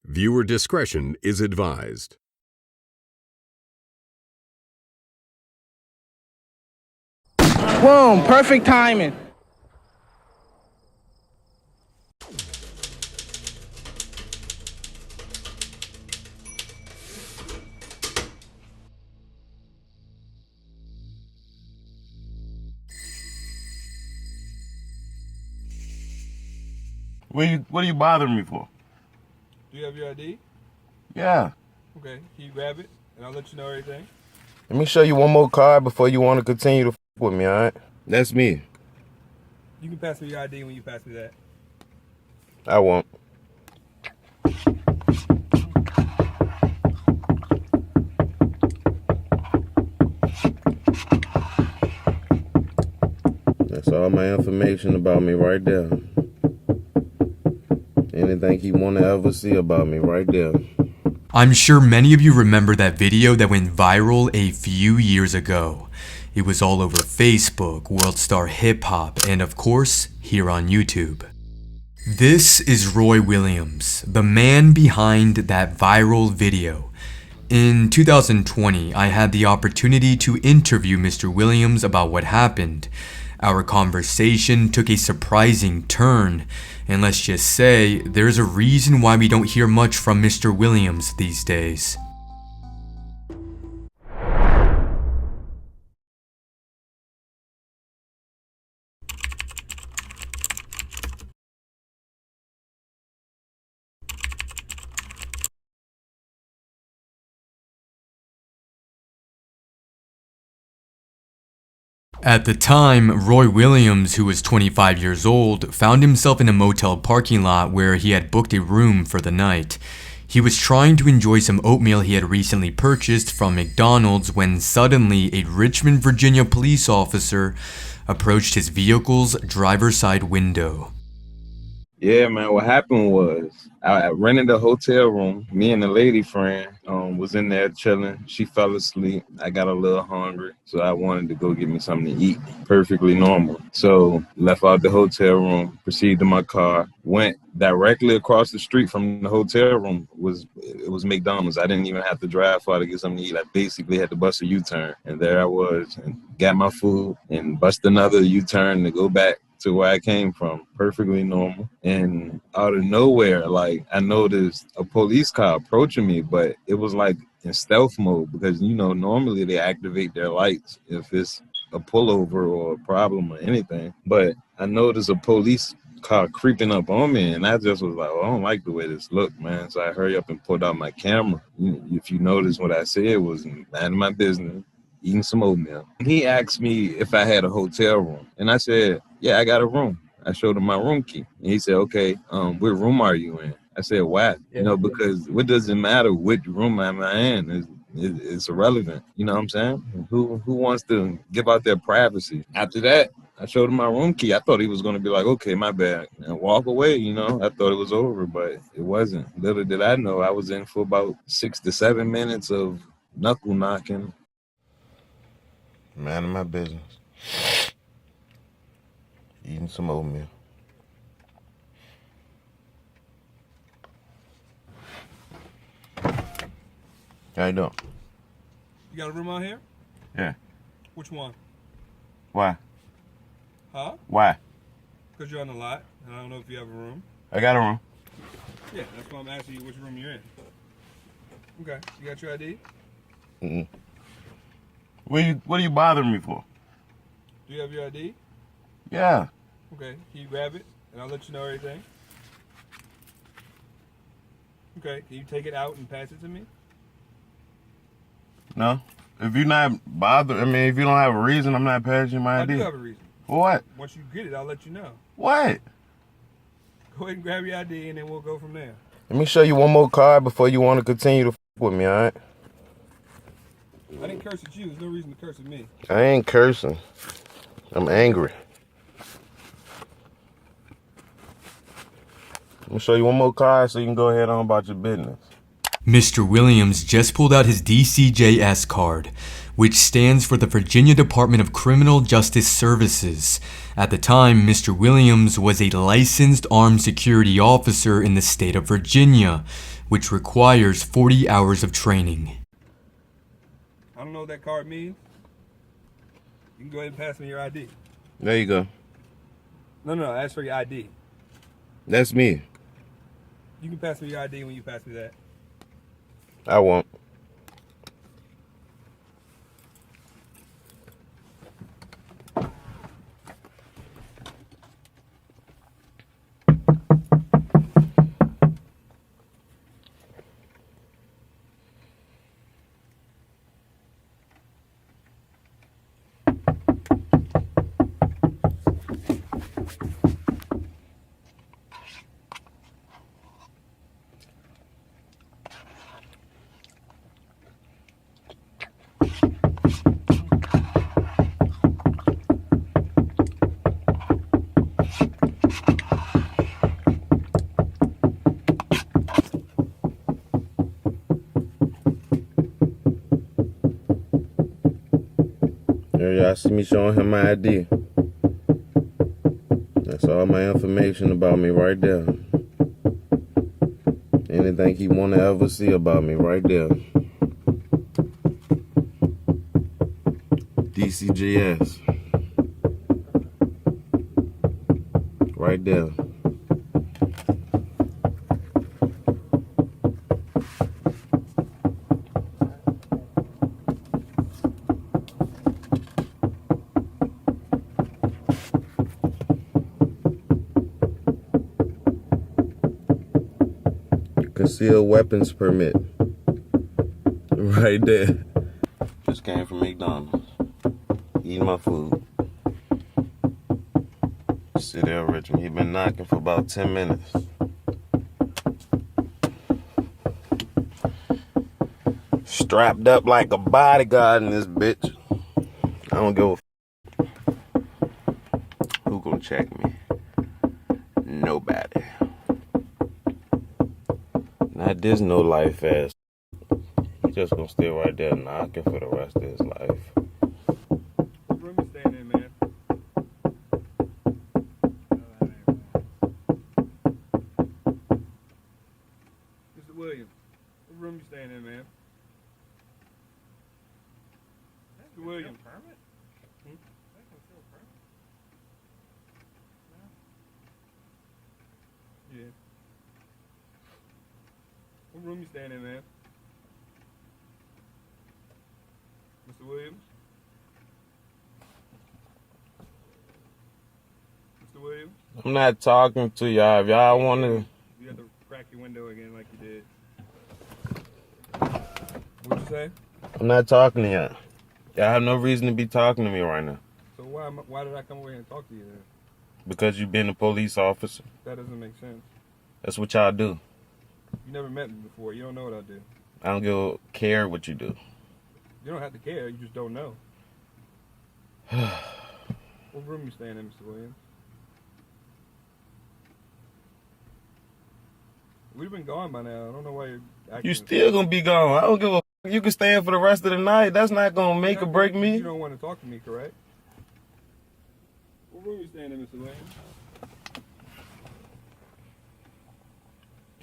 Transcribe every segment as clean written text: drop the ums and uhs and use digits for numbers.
Viewer discretion is advised. Boom, perfect timing. What are you bothering me for? Do you have your ID? Yeah. Okay, can you grab it, and I'll let you know everything? Let me show you one more card before you want to continue to with me, all right? That's me. You can pass me your ID when you pass me that. I won't. That's all my information about me right there. Anything he want to ever see about me right there. I'm sure many of you remember that video that went viral a few years ago. It was all over Facebook, WorldStar Hip Hop, and of course, here on YouTube. This is Roy Williams, the man behind that viral video. In 2020, I had the opportunity to interview Mr. Williams about what happened. Our conversation took a surprising turn, and let's just say, there's a reason why we don't hear much from Mr. Williams these days. At the time, Roy Williams, who was 25 years old, found himself in a motel parking lot where he had booked a room for the night. He was trying to enjoy some oatmeal he had recently purchased from McDonald's when suddenly a Richmond, Virginia police officer approached his vehicle's driver's side window. Yeah, man, what happened was I rented a hotel room. Me and a lady friend was in there chilling. She fell asleep. I got a little hungry, so I wanted to go get me something to eat. Perfectly normal. So left out the hotel room, proceeded to my car, went directly across the street from the hotel room. It was McDonald's. I didn't even have to drive far to get something to eat. I basically had to bust a U-turn. And there I was and got my food and bust another U-turn to go back to where I came from, perfectly normal. And out of nowhere, like, I noticed a police car approaching me, but it was like in stealth mode because, you know, normally they activate their lights if it's a pullover or a problem or anything. But I noticed a police car creeping up on me, and I just was like, well, I don't like the way this looked, man. So I hurry up and pulled out my camera. If you notice what I said was minding my business, eating some oatmeal. He asked me if I had a hotel room, and I said, yeah, I got a room. I showed him my room key, and he said, okay, what room are you in? I said, why? You know, because what does it matter which room am I in? It's irrelevant. You know what I'm saying? Who wants to give out their privacy? After that, I showed him my room key. I thought he was going to be like, okay, my bad, and walk away, you know. I thought it was over, but it wasn't. Little did I know I was in for about 6 to 7 minutes of knuckle knocking. Man of my business. Eating some oatmeal. How you doing? You got a room out here? Yeah. Which one? Why? Huh? Why? Because you're on the lot, and I don't know if you have a room. I got a room. Yeah, that's why I'm asking you which room you're in. Okay, you got your ID? Mm-mm. What are you bothering me for? Do you have your ID? Yeah. Okay, can you grab it, and I'll let you know everything? Okay, can you take it out and pass it to me? No. If you're not bothered, if you don't have a reason, I'm not passing you my ID. I do have a reason. For what? Once you get it, I'll let you know. What? Go ahead and grab your ID, and then we'll go from there. Let me show you one more card before you want to continue to with me, all right? I didn't curse at you. There's no reason to curse at me. I ain't cursing. I'm angry. Let me show you one more card so you can go ahead on about your business. Mr. Williams just pulled out his DCJS card, which stands for the Virginia Department of Criminal Justice Services. At the time, Mr. Williams was a licensed armed security officer in the state of Virginia, which requires 40 hours of training. I don't know what that card means. You can go ahead and pass me your ID. There you go. No, ask for your ID. That's me. You can pass me your ID when you pass me that. I won't. There y'all see me showing him my ID. That's all my information about me right there. Anything he want to ever see about me right there. DCGS. Right there. Concealed weapons permit. Right there. Just came from McDonald's. Eating my food. Sit there, Richmond. He been knocking for about 10 minutes. Strapped up like a bodyguard in this bitch. I don't give a f. Who gonna check me? Nobody. Not this no life ass. He just gonna stay right there knocking for the rest of his life. What room you staying in, man? Mr. Williams, what room you staying in, man? Mr. Williams. Permit? Yeah. What room you staying in, man? Mr. Williams? Mr. Williams? I'm not talking to y'all. If y'all wanna... You have to crack your window again like you did. What'd you say? I'm not talking to y'all. Y'all have no reason to be talking to me right now. So why did I come over here and talk to you then? Because you've been a police officer. That doesn't make sense. That's what y'all do. You never met me before. You don't know what I do. I don't give a care what you do. You don't have to care. You just don't know. What room you staying in, Mr. Williams? We've been gone by now. I don't know why you're acting. You still gonna be gone. I don't give a f. You can stand for the rest of the night. That's not gonna make or break me. You don't want to talk to me, correct? What room you staying in, Mr. Williams?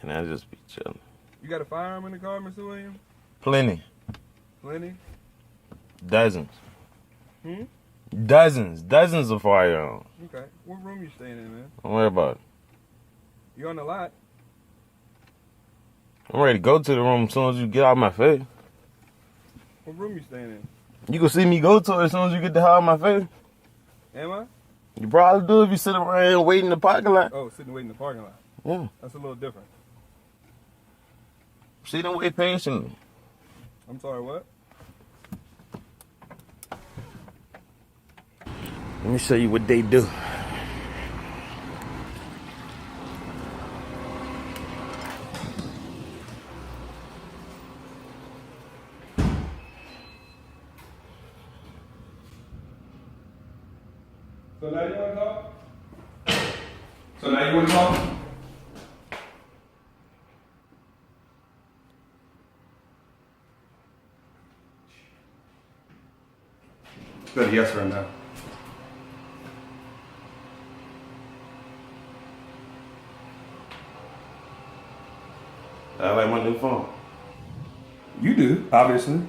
And I just be chilling. You got a firearm in the car, Mr. Williams? Plenty. Plenty? Dozens. Hmm? Dozens of firearms. Okay. What room you staying in, man? Don't worry about it. You on the lot? I'm ready to go to the room as soon as you get out of my face. What room you staying in? You can see me go to it as soon as you get the hell out of my face. Am I? You probably do if you sit around here waiting in the parking lot. Oh, sitting waiting in the parking lot. Yeah. That's a little different. Sit and wait patiently. I'm sorry, what? Let me show you what they do. So now you want to talk? So now you want to talk? Good, yes or no? I like my new phone. You do, obviously.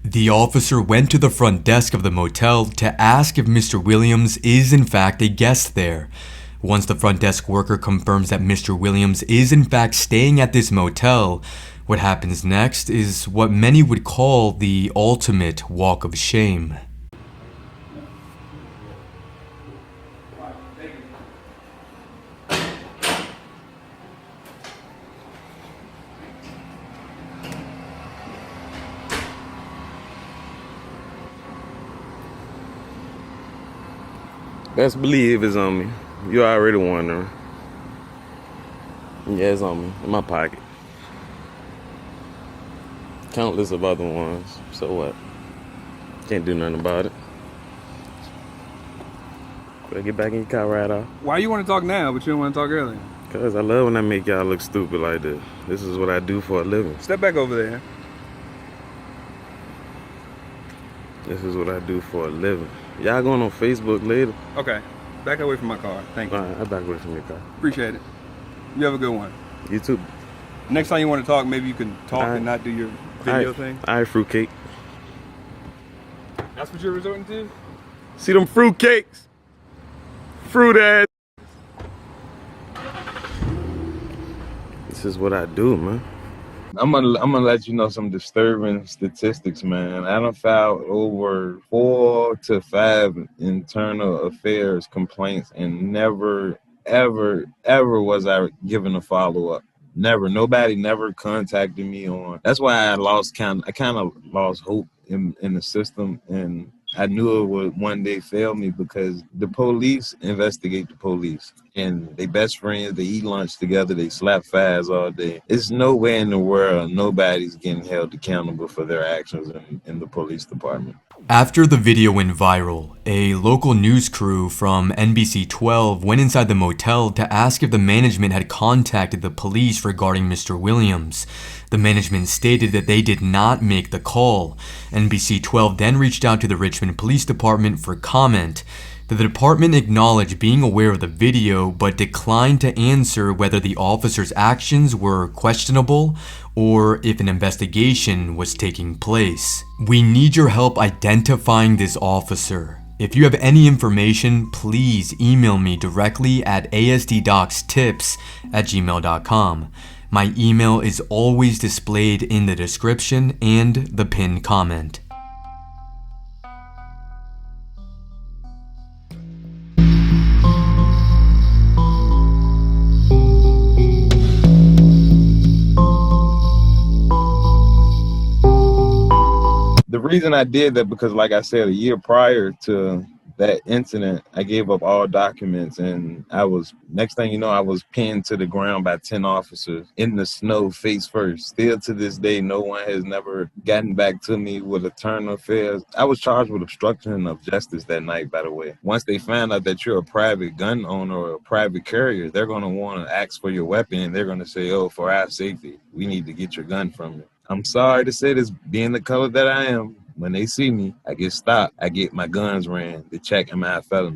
The officer went to the front desk of the motel to ask if Mr. Williams is in fact a guest there. Once the front desk worker confirms that Mr. Williams is in fact staying at this motel, what happens next is what many would call the ultimate walk of shame. Best believe it's on me. You already wondering. Yeah, it's on me. In my pocket. Countless of other ones. So what? Can't do nothing about it. Better get back in your car right off. Why you want to talk now, but you don't want to talk earlier? Cause I love when I make y'all look stupid like this. This is what I do for a living. Step back over there. This is what I do for a living. Y'all going on Facebook later? Okay. Back away from my car. Thank you. Alright, I back away from your car. Appreciate it. You have a good one. You too. Next time you want to talk, maybe you can talk Alright. and not do your video thing. Alright, fruitcake. That's what you're resorting to? See them fruitcakes? Fruit ass. This is what I do, man. I'm gonna let you know some disturbing statistics, man. I done filed over 4 to 5 internal affairs complaints, and never, ever was I given a follow-up. Never. Nobody never contacted me on. That's why I kind of lost hope in the system, and I knew it would one day fail me, because the police investigate the police, and they best friends, they eat lunch together, they slap fives all day. There's nowhere in the world nobody's getting held accountable for their actions in the police department. After the video went viral, a local news crew from NBC 12 went inside the motel to ask if the management had contacted the police regarding Mr. Williams. The management stated that they did not make the call. NBC 12 then reached out to the Richmond Police Department for comment. The department acknowledged being aware of the video, but declined to answer whether the officer's actions were questionable or if an investigation was taking place. We need your help identifying this officer. If you have any information, please email me directly at asdocstips@gmail.com. My email is always displayed in the description and the pinned comment. The reason I did that, because like I said, a year prior to that incident, I gave up all documents, and next thing you know, I was pinned to the ground by 10 officers in the snow, face first. Still to this day, no one has never gotten back to me with internal affairs. I was charged with obstruction of justice that night, by the way. Once they find out that you're a private gun owner or a private carrier, they're going to want to ask for your weapon, and they're going to say, oh, for our safety, we need to get your gun from you. I'm sorry to say this, being the color that I am, when they see me, I get stopped. I get my guns ran. They check, am I a felon?